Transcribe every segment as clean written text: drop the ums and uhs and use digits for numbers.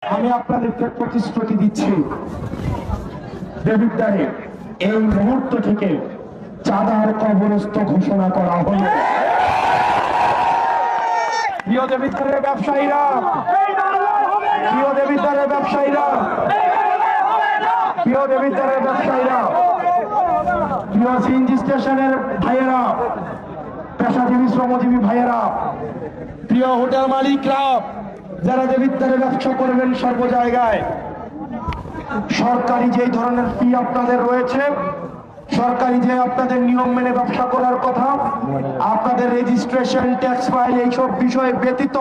আমি আপনাদেরকে প্রতিশ্রুতি দিচ্ছি, দেবিদ্বারে এই মুহূর্ত থেকে চাঁদার কবরস্থ ঘোষণা করা হলো। প্রিয় দেবিদ্বারের ব্যবসায়ীরা, প্রিয় দেবিদ্বারের ব্যবসায়ীরা, প্রিয় দেবিদ্বারের ব্যবসায়ীরা, প্রিয় সিএনজি স্টেশনের ভাইয়েরা, পেশাজীবী শ্রমজীবী ভাইয়েরা, প্রিয় হোটেল মালিকরা, যারা দেবিদ্বারে ব্যবসা করবেন সর্ব জায়গায়, সরকারি যে ধরনের ফি আপনাদের রয়েছে, সরকারি যে আপনাদের নিয়ম মেনে ব্যবসা করার কথা, আপনাদের রেজিস্ট্রেশন, ট্যাক্স ফাইল, এইসব বিষয়ে ব্যতীত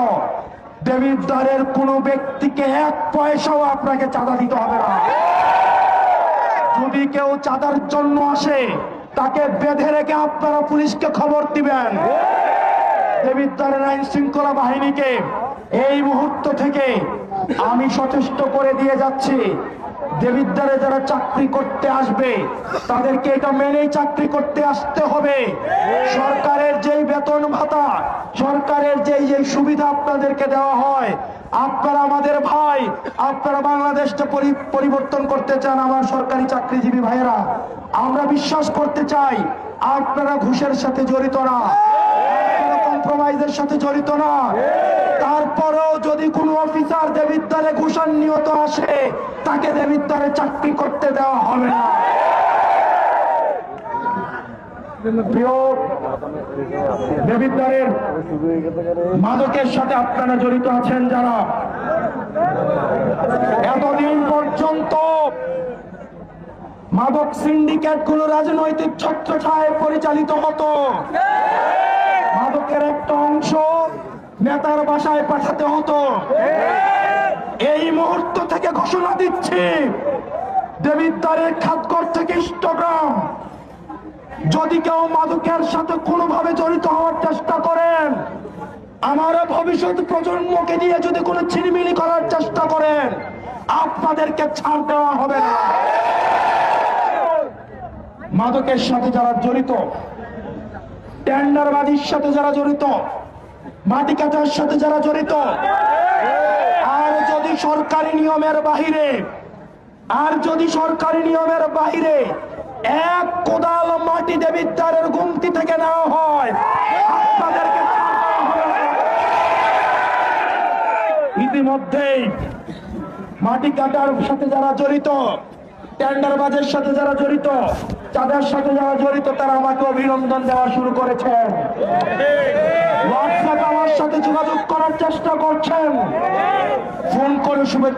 দেবিদ্বারের কোনো ব্যক্তিকে এক পয়সাও আপনাকে চাঁদা দিতে হবে না। যদি কেউ চাঁদার জন্য আসে, তাকে বেঁধে রেখে আপনারা পুলিশকে খবর দিবেন। দেবিদ্বারের আইন শৃঙ্খলা বাহিনীকে এই মুহূর্ত থেকে আমি সচেষ্ট করে দিয়ে যাচ্ছি, দেবিদ্বারে যারা চাকরি করতে আসবে তাদেরকে এটা মেনেই চাকরি করতে আসতে হবে। সরকারের যেই বেতন ভাতা, সরকারের যেই সুবিধা আপনাদেরকে দেওয়া হয়, আপনারা আমাদের ভাই, আপনারা বাংলাদেশটা পরিবর্তন করতে চান। আমার সরকারি চাকরিজীবী ভাইয়েরা, আমরা বিশ্বাস করতে চাই আপনারা ঘুষের সাথে জড়িত না, কম্প্রোমাইজের সাথে জড়িত না। তারপরেও যদি কোনো অফিসার দেবিদ্বারে ঘুষান্বিত আসে, তাকে দেবিদ্বারে চাকরি করতে দেওয়া হবে না। প্রিয় দেবিদ্বারের মাদকের সাথে আপনারা জড়িত আছেন যারা, এতদিন পর্যন্ত মাদক সিন্ডিকেট গুলো রাজনৈতিক ছত্রছায়ায় পরিচালিত হতো। মাদকের একটা অংশ নেতার বাসায় পাঠাতে হতো। এই মুহূর্ত থেকে ঘোষণা দিচ্ছি, দেবিদ্বারের খাতঘর থেকে ইষ্টগ্রাম যদি কেউ মাদকের সাথে কোনোভাবে জড়িত হওয়ার চেষ্টা করেন, আমার ভবিষ্যৎ প্রজন্মকে দিয়ে যদি কোনো ছিনিমিনি করার চেষ্টা করেন, আপনাদেরকে ছাড় দেওয়া হবে না। মাদকের সাথে যারা জড়িত, টেন্ডারবাজির সাথে যারা জড়িত, মাটি কাটার সাথে যারা জড়িত, আর যদি সরকারি নিয়মের বাহিরে এক কোদাল মাটি দেবিদ্বারের গুমতি থেকে নেওয়া হয়, আপনাদেরকে ইতিমধ্যেই মাটি কাটার সাথে যারা জড়িত, টেন্ডারবাজের সাথে যারা জড়িত, চাঁদার সাথে যারা জড়িত, তারা আমাকে অভিনন্দন দেওয়া শুরু করেছেন। হোয়াটসঅ্যাপে আমার সাথে যোগাযোগ করার চেষ্টা করছেন, ফোন করে শুভেচ্ছা